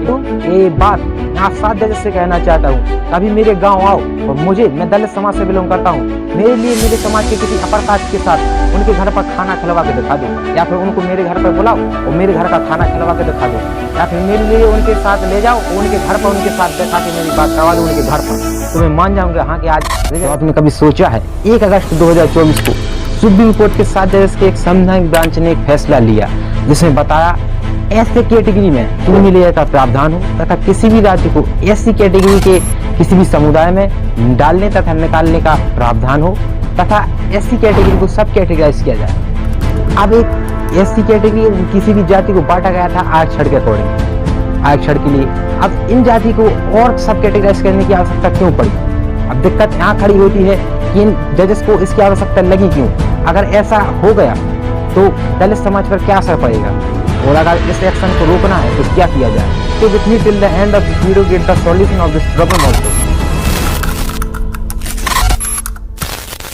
तो ये बात मैं आप 7 जज से कहना चाहता हूँ, कभी मेरे गांव आओ और मैं दलित समाज से बिलोंग करता हूँ, मेरे लिए मेरे समाज के किसी अपर कास्ट के साथ उनके घर पर खाना खिलवा के दिखा दो, या फिर उनको मेरे घर पर बुलाओ और मेरे घर का खाना खिलवा के दिखा दो, या फिर मेरे लिए उनके साथ ले जाओ और उनके घर पर उनके साथ बैठा के मेरी बात करवा दो उनके घर पर, तो मैं मान जाऊंगा हाँ कि आज। तो आपने कभी सोचा है 1 अगस्त 2024 को सुप्रीम कोर्ट के 7 जजेस के एक संवैधानिक बेंच ने एक फैसला लिया जिसमें बताया ऐसे कैटेगरी में क्यों मिले का प्रावधान हो तथा किसी भी राज्य को ऐसी कैटेगरी के किसी भी समुदाय में डालने तथा निकालने का प्रावधान हो तथा ऐसी कैटेगरी को सब कैटेगराइज किया जाए। अब एक ऐसी कैटेगरी किसी भी जाति को बांटा गया था आरक्षण के अकॉर्डिंग, आरक्षण के लिए। अब इन जाति को और सब कैटेगराइज करने की आवश्यकता क्यों पड़ी? अब दिक्कत यहाँ खड़ी होती है कि इन जजेस को इसकी आवश्यकता लगी क्यों? अगर ऐसा हो गया तो दलित समाज पर क्या असर पड़ेगा और अगर इस एक्शन को रोकना है तो क्या किया जाए? So with me till the end of this video get the solution of this problem also।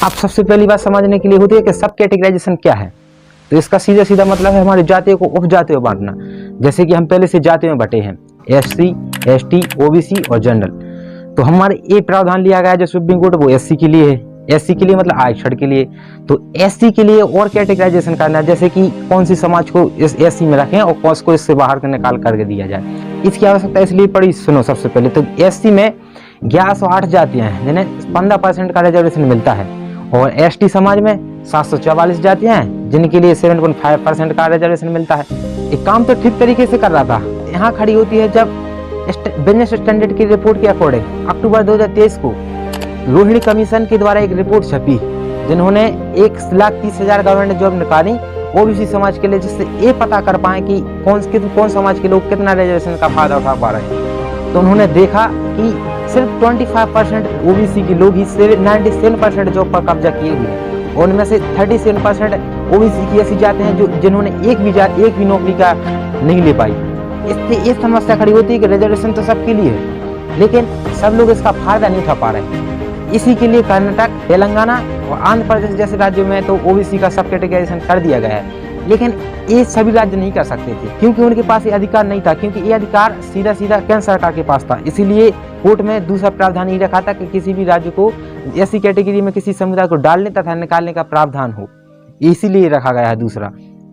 अब सबसे पहली बात समझने के लिए होती है कि सब कैटेगराइजेशन क्या है। तो इसका सीधा सीधा मतलब है हमारी जातियों को उपजातियों में बांटना, जैसे कि हम पहले से जातियों में बटे हैं SC, ST, OBC और जनरल। तो हमारे ये प्रावधान लिया गया जो सुप्रीम कोर्ट वो SC के लिए है, SC के लिए मतलब आरक्षण के लिए। तो SC के लिए और कैटेगराइजेशन करना है, जैसे कि कौन सी समाज को इस SC में रखें और कौन को इससे बाहर निकाल करके दिया जाए। इसकी आवश्यकता इसलिए पड़ी, सुनो सबसे पहले तो SC में 1108 जातियां हैं जिन्हें 15% का रिजर्वेशन मिलता है और ST समाज में 744 जातियां हैं जिनके लिए 7.5% का रिजर्वेशन मिलता है। एक काम तो ठीक तरीके से कर रहा था। यहाँ खड़ी होती है जब बिजनेस स्टैंडर्ड की रिपोर्ट के अकॉर्डिंग अक्टूबर 2023 को रोहिणी कमीशन के द्वारा एक रिपोर्ट छपी जिन्होंने 1,30,000 गवर्नमेंट जॉब निकाली OBC समाज के लिए, जिससे ये पता कर पाए कि कौन समाज के लोग कितना रिजर्वेशन का फायदा उठा पा रहे हैं। तो उन्होंने देखा कि सिर्फ 25% OBC के लोग ही 97% जॉब पर कब्जा किए हुए हैं और उनमें से 37% OBC की ऐसी जाते हैं जिन्होंने एक भी नौकरी का नहीं ले पाई। इससे ये समस्या खड़ी होती है कि रिजर्वेशन तो सबके लिए है लेकिन सब लोग इसका फायदा नहीं उठा पा रहे हैं। इसी के लिए कर्नाटक, तेलंगाना और आंध्र प्रदेश जैसे राज्यों में तो OBC का सब कैटेगराइजेशन कर दिया गया है, लेकिन ये सभी राज्य नहीं कर सकते थे क्योंकि उनके पास ये अधिकार नहीं था, क्योंकि ये अधिकार सीधा केंद्र सरकार के पास था। इसीलिए कोर्ट में दूसरा प्रावधान ये रखा था कि किसी भी राज्य को ऐसी कैटेगरी में किसी समुदाय को डालने तथा निकालने का प्रावधान हो, इसीलिए रखा गया है दूसरा।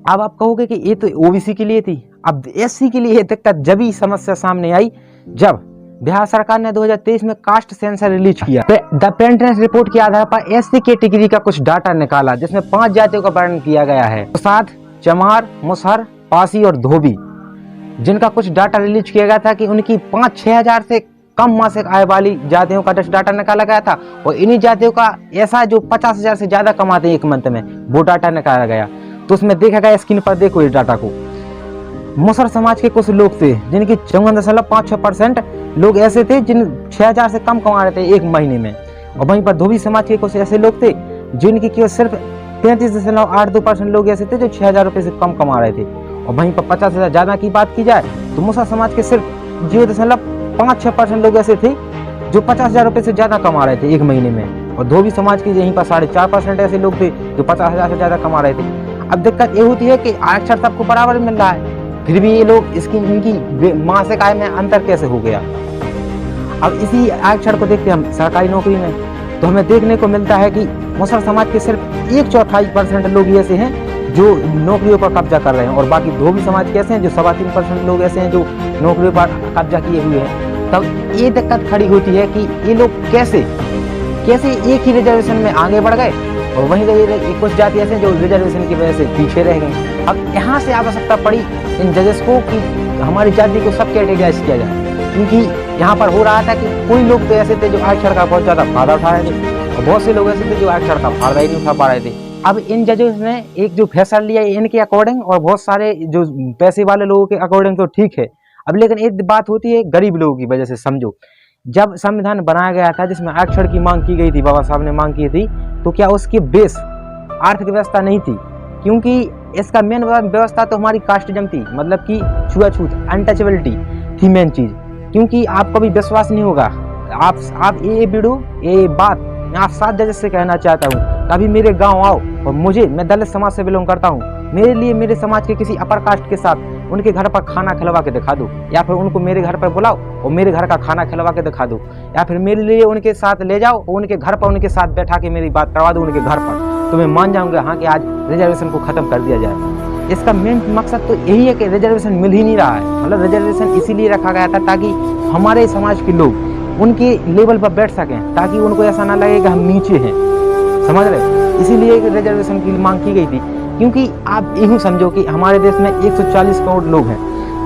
अब आप कहोगे कि ये तो OBC के लिए थी, अब SC के लिए दिक्कत जब ही समस्या सामने आई जब बिहार सरकार ने 2023 में कास्ट सेंसर रिलीज किया। द पेंटेंस रिपोर्ट के आधार पर SC कैटेगरी का कुछ डाटा निकाला जिसमें 5 जातियों का वर्णन किया गया है, प्रसाद, चमार, मुसहर, पासी और धोबी, जिनका कुछ डाटा रिलीज किया गया था कि उनकी 5-6 हजार से कम मासिक आय वाली जातियों का डाटा निकाला गया था और इन्हीं जातियों का ऐसा जो 50,000 से ज्यादा कमाते हैं एक मंथ में वो डाटा निकाला गया। तो उसमें देखा गया, स्क्रीन पर देखो इस डाटा को, मुसहर समाज के कुछ लोग थे जिनकी 54.56% लोग ऐसे थे जिन 6,000 से कम कमा रहे थे एक महीने में, और वहीं पर धोबी समाज के कुछ ऐसे लोग थे जिनकी केवल सिर्फ 33.82% लोग ऐसे थे जो 6,000 रुपये से कम कमा रहे थे, और वहीं पर 50,000 ज्यादा की बात की जाए तो मुसहर समाज के सिर्फ 0.56% लोग ऐसे थे जो 50,000 रुपये से ज्यादा कमा रहे थे एक महीने में, और धोबी समाज के यहीं पर 4.5% ऐसे लोग थे जो 50,000 से ज्यादा कमा रहे थे। अब दिक्कत ये होती है कि आरक्षण सबको बराबर मिल रहा है, फिर भी ये लोग इनकी मासिक आय में अंतर कैसे हो गया? अब इसी आरक्षण को देखते हम सरकारी नौकरी में तो हमें देखने को मिलता है कि मुसहर समाज के सिर्फ 1/4% लोग ऐसे हैं जो नौकरियों पर कब्जा कर रहे हैं, और बाकी धोबी समाज के ऐसे हैं जो 3.25% लोग ऐसे हैं जो नौकरियों पर कब्जा किए हुए हैं। तब ये दिक्कत खड़ी होती है कि ये लोग कैसे एक ही रिजर्वेशन में आगे बढ़ गए और वहीं कुछ जाति ऐसे जो रिजर्वेशन की वजह से पीछे रह गए। अब यहाँ से आवश्यकता पड़ी इन जजेस को कि हमारी जाति को सब कैटेगराइज किया जाए, क्योंकि यहाँ पर हो रहा था कि कोई लोग तो ऐसे थे जो आरक्षण का बहुत ज्यादा फायदा उठा रहे थे और बहुत से लोग ऐसे थे जो आरक्षण का फायदा ही नहीं उठा पा रहे थे। अब इन जजेस ने एक जो फैसला लिया इनके अकॉर्डिंग और बहुत सारे जो पैसे वाले लोगों के अकॉर्डिंग तो ठीक है, अब लेकिन एक बात होती है गरीब लोगों की वजह से। समझो, जब संविधान बनाया गया था जिसमें आरक्षण की मांग की गई थी, बाबा साहब ने मांग की थी, तो क्या उसकी बेस आर्थिक व्यवस्था नहीं थी? क्योंकि इसका मेन व्यवस्था तो हमारी कास्टिज्म थी, मतलब कि छुआछूत, अनटचेबिलिटी थी मेन चीज। क्योंकि आपको भी विश्वास नहीं होगा, आप ये वीडियो ये बात मैं आप 7 जजेस से कहना चाहता हूँ, कभी मेरे गांव आओ और मैं दलित समाज से बिलोंग करता हूँ, मेरे लिए मेरे समाज के किसी अपर कास्ट के साथ उनके घर पर खाना खिलवा के दिखा दो, या फिर उनको मेरे घर पर बुलाओ और मेरे घर का खाना खिलवा के दिखा दो, या फिर मेरे लिए उनके साथ ले जाओ और उनके घर पर उनके साथ बैठा के मेरी बात करवा दो उनके घर पर, तो मैं मान जाऊंगा हाँ कि आज रिजर्वेशन को खत्म कर दिया जाए। इसका मेन मकसद तो यही है कि रिजर्वेशन मिल ही नहीं रहा है। मतलब रिजर्वेशन इसीलिए रखा गया था ताकि हमारे समाज के लोग उनके लेवल पर बैठ सकें, ताकि उनको ऐसा ना लगे कि हम नीचे हैं, समझ रहे। इसीलिए रिजर्वेशन की मांग की गई थी, क्योंकि आप यूँ समझो कि हमारे देश में 140 करोड़ लोग हैं,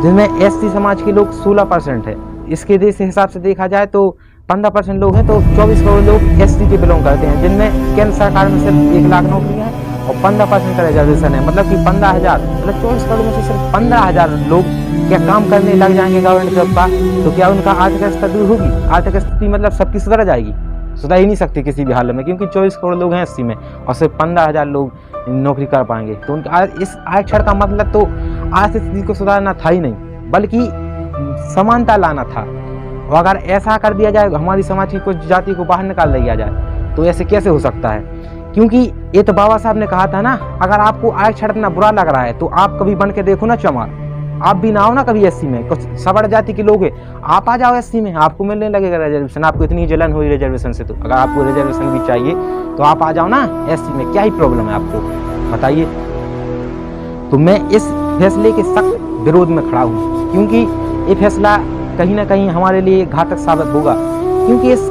जिनमें एसटी समाज के लोग 16% है। इसके देश के हिसाब से देखा जाए तो 15% लोग हैं, तो 24 करोड़ लोग एसटी के बिलोंग करते हैं, जिनमें केंद्र सरकार में सिर्फ 1 लाख नौकरियाँ हैं और 15% का रिजर्वेशन है। मतलब कि 15,000, मतलब 24 करोड़ में से सिर्फ 15,000 लोग क्या काम करने लग जाएंगे गवर्नमेंट जॉब का, तो क्या उनका आर्थिक स्थिति दूर होगी? आर्थिक स्थिति मतलब सबकी सुधर जाएगी? सुधर ही नहीं सकती किसी भी हाल में, क्योंकि 24 करोड़ लोग हैं एसटी में और सिर्फ 15,000 लोग नौकरी कर पाएंगे। तो उनका इस आरक्षण का मतलब तो आर्थिक स्थिति को सुधारना था ही नहीं, बल्कि समानता लाना था। और अगर ऐसा कर दिया जाए, हमारी समाज की कुछ जाति को बाहर निकाल दिया जाए, तो ऐसे कैसे हो सकता है? क्योंकि ये तो बाबा साहब ने कहा था ना, अगर आपको आरक्षण इतना बुरा लग रहा है तो आप कभी बन के देखो ना चमार, आप भी ना आओ ना कभी एससी में। कुछ सवर्ण जाति के लोग हैं, आप आ जाओ एससी में, आपको मिलने लगेगा रिजर्वेशन। आपको इतनी जलन हुई रिजर्वेशन से, तो अगर आपको रिजर्वेशन भी चाहिए तो आप आ जाओ ना एससी में, क्या ही प्रॉब्लम है आपको, बताइए। तो मैं इस फैसले के सख्त विरोध में खड़ा हूँ, क्योंकि ये फैसला कहीं ना कहीं हमारे लिए घातक साबित होगा, क्योंकि इस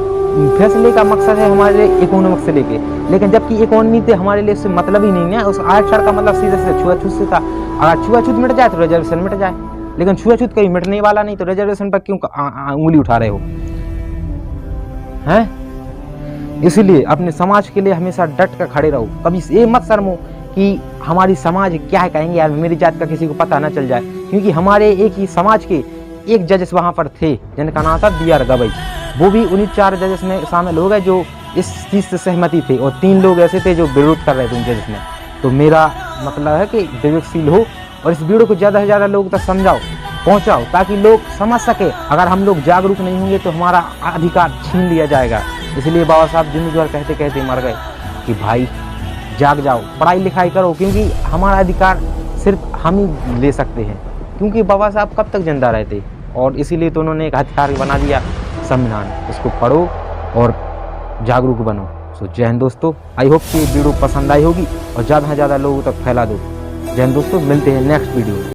फैसले का मकसद है हमारे इकोनॉमिक से लेके, लेकिन जबकि इकोनॉमी से हमारे लिए उससे मतलब ही नहीं है। उस आरक्षण का मतलब सीधे से छुआछूत से था। अगर छुआछूत मिट जाए तो रिजर्वेशन मिट जाए, लेकिन छुआछूत कहीं मिटने वाला नहीं, तो रिजर्वेशन पर क्यों उंगली उठा रहे हो हैं? इसीलिए अपने समाज के लिए हमेशा डट कर खड़े रहो, कभी ये मत शर्मो कि हमारी समाज क्या कहेंगे यार, मेरी जात का किसी को पता ना चल जाए। क्योंकि हमारे एक ही समाज के एक जजेस वहाँ पर थे, जिनका नाम था BR गवई। वो भी उन्हीं 4 जजेस में शामिल हो गए जो इस चीज़ से सहमति थे, और 3 लोग ऐसे थे जो विरोध कर रहे थे उन जजेस में। तो मेरा मतलब है कि विवेकशील हो और इस वीडियो को ज़्यादा से ज़्यादा लोगों तक समझाओ, पहुँचाओ, ताकि लोग समझ सके। अगर हम लोग जागरूक नहीं होंगे तो हमारा अधिकार छीन लिया जाएगा। इसलिए बाबा साहब जिंदगी कहते कहते मर गए कि भाई जाग जाओ, पढ़ाई लिखाई करो, क्योंकि हमारा अधिकार सिर्फ हम ही ले सकते हैं। क्योंकि बाबा साहब कब तक जिंदा रहते, और इसीलिए तो उन्होंने एक हथियार बना दिया संविधान। इसको पढ़ो और जागरूक बनो। सो जय हिंद दोस्तों, आई होप कि वीडियो पसंद आई होगी और ज़्यादा से ज़्यादा लोगों तक फैला दो। जय हिंद दोस्तों, मिलते हैं नेक्स्ट वीडियो में।